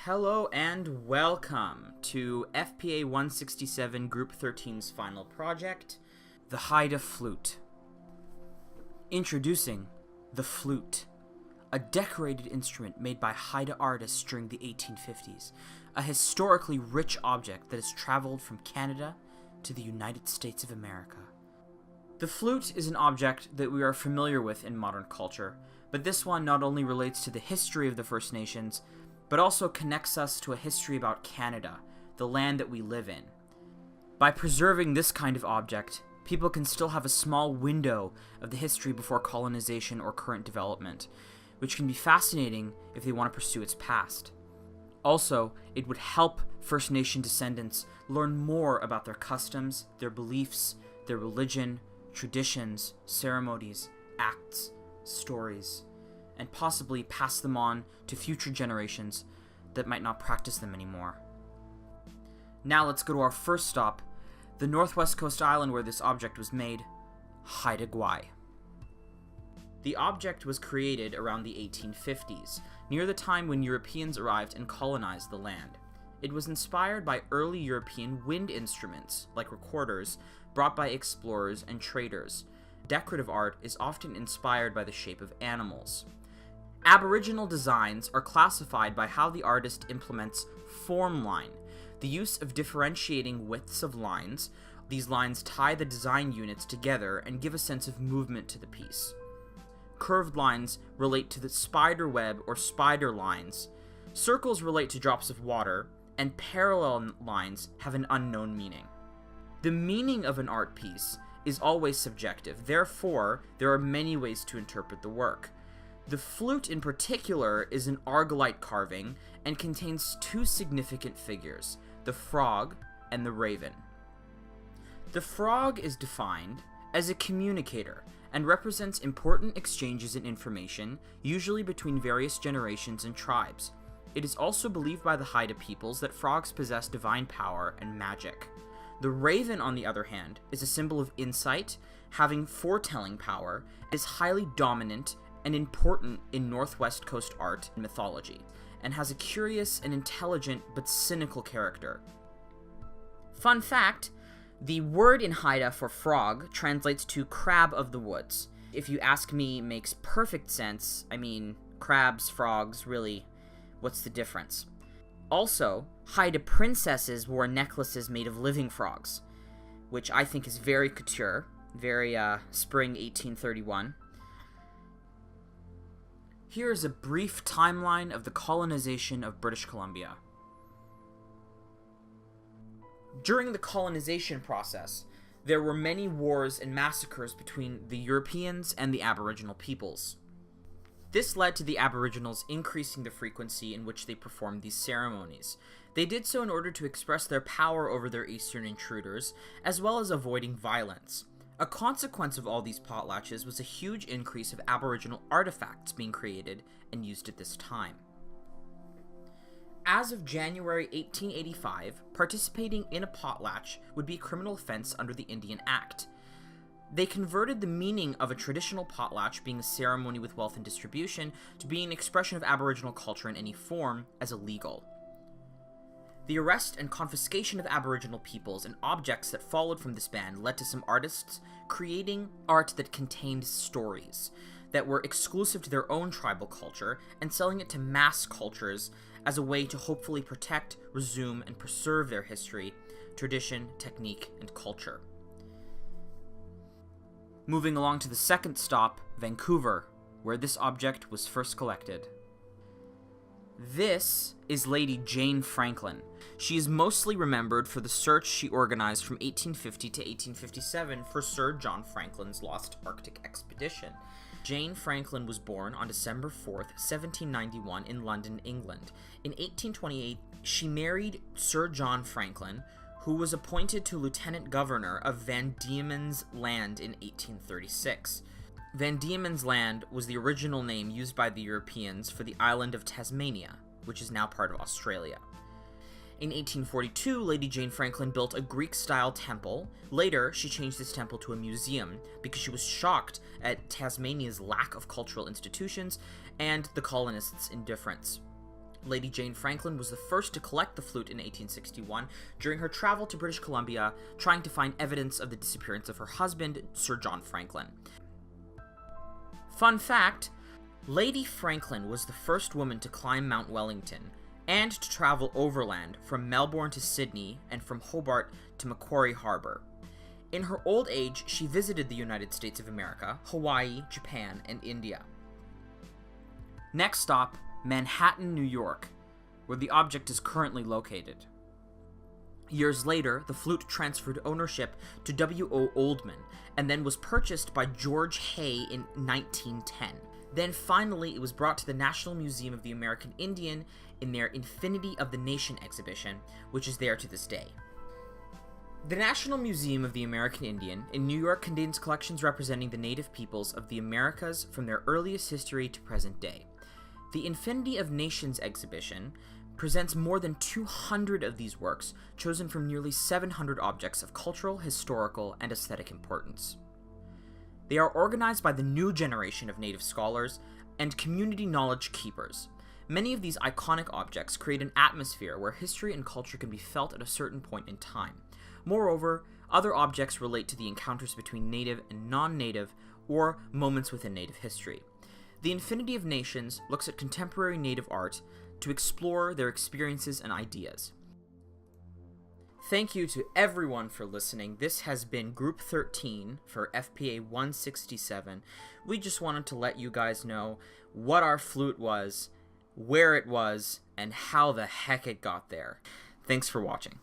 Hello and welcome to FPA 167 Group 13's final project, the Haida Flute. Introducing the flute, a decorated instrument made by Haida artists during the 1850s, a historically rich object that has traveled from Canada to the United States of America. The flute is an object that we are familiar with in modern culture, but this one not only relates to the history of the First Nations, but also connects us to a history about Canada, the land that we live in. By preserving this kind of object, people can still have a small window of the history before colonization or current development, which can be fascinating if they want to pursue its past. Also, it would help First Nation descendants learn more about their customs, their beliefs, their religion, traditions, ceremonies, acts, stories, and possibly pass them on to future generations that might not practice them anymore. Now let's go to our first stop, the northwest coast island where this object was made, Haida. The object was created around the 1850s, near the time when Europeans arrived and colonized the land. It was inspired by early European wind instruments, like recorders, brought by explorers and traders. Decorative art is often inspired by the shape of animals. Aboriginal designs are classified by how the artist implements form line, the use of differentiating widths of lines. These lines tie the design units together and give a sense of movement to the piece. Curved lines relate to the spider web or spider lines. Circles relate to drops of water, and parallel lines have an unknown meaning. The meaning of an art piece is always subjective, therefore there are many ways to interpret the work. The flute in particular is an argillite carving and contains two significant figures, the frog and the raven. The frog is defined as a communicator and represents important exchanges in information, usually between various generations and tribes. It is also believed by the Haida peoples that frogs possess divine power and magic. The raven, on the other hand, is a symbol of insight, having foretelling power, is highly dominant and important in Northwest Coast art and mythology, and has a curious and intelligent but cynical character. Fun fact, the word in Haida for frog translates to crab of the woods. If you ask me, makes perfect sense. I mean, crabs, frogs, really, what's the difference? Also, Haida princesses wore necklaces made of living frogs, which I think is very couture, very spring 1831. Here is a brief timeline of the colonization of British Columbia. During the colonization process, there were many wars and massacres between the Europeans and the Aboriginal peoples. This led to the Aboriginals increasing the frequency in which they performed these ceremonies. They did so in order to express their power over their eastern intruders, as well as avoiding violence. A consequence of all these potlatches was a huge increase of Aboriginal artifacts being created and used at this time. As of January 1885, participating in a potlatch would be a criminal offense under the Indian Act. They converted the meaning of a traditional potlatch, being a ceremony with wealth and distribution, to being an expression of Aboriginal culture in any form, as illegal. The arrest and confiscation of Aboriginal peoples and objects that followed from this ban led to some artists creating art that contained stories that were exclusive to their own tribal culture and selling it to mass cultures as a way to hopefully protect, resume, and preserve their history, tradition, technique, and culture. Moving along to the second stop, Vancouver, where this object was first collected. This is Lady Jane Franklin. She is mostly remembered for the search she organized from 1850 to 1857 for Sir John Franklin's lost Arctic expedition. Jane Franklin was born on December 4th, 1791 in London, England. In 1828, she married Sir John Franklin, who was appointed to Lieutenant Governor of Van Diemen's Land in 1836. Van Diemen's Land was the original name used by the Europeans for the island of Tasmania, which is now part of Australia. In 1842, Lady Jane Franklin built a Greek-style temple. Later, she changed this temple to a museum because she was shocked at Tasmania's lack of cultural institutions and the colonists' indifference. Lady Jane Franklin was the first to collect the flute in 1861 during her travel to British Columbia, trying to find evidence of the disappearance of her husband, Sir John Franklin. Fun fact, Lady Franklin was the first woman to climb Mount Wellington, and to travel overland from Melbourne to Sydney and from Hobart to Macquarie Harbour. In her old age, she visited the United States of America, Hawaii, Japan, and India. Next stop, Manhattan, New York, where the object is currently located. Years later, the flute transferred ownership to W.O. Oldham, and then was purchased by George Hay in 1910. Then finally, it was brought to the National Museum of the American Indian in their Infinity of the Nation exhibition, which is there to this day. The National Museum of the American Indian in New York contains collections representing the native peoples of the Americas from their earliest history to present day. The Infinity of Nations exhibition presents more than 200 of these works, chosen from nearly 700 objects of cultural, historical, and aesthetic importance. They are organized by the new generation of native scholars and community knowledge keepers. Many of these iconic objects create an atmosphere where history and culture can be felt at a certain point in time. Moreover, other objects relate to the encounters between native and non-native, or moments within native history. The Infinity of Nations looks at contemporary native art to explore their experiences and ideas. Thank you to everyone for listening. This has been Group 13 for FPA 167. We just wanted to let you guys know what our flute was, where it was, and how the heck it got there. Thanks for watching.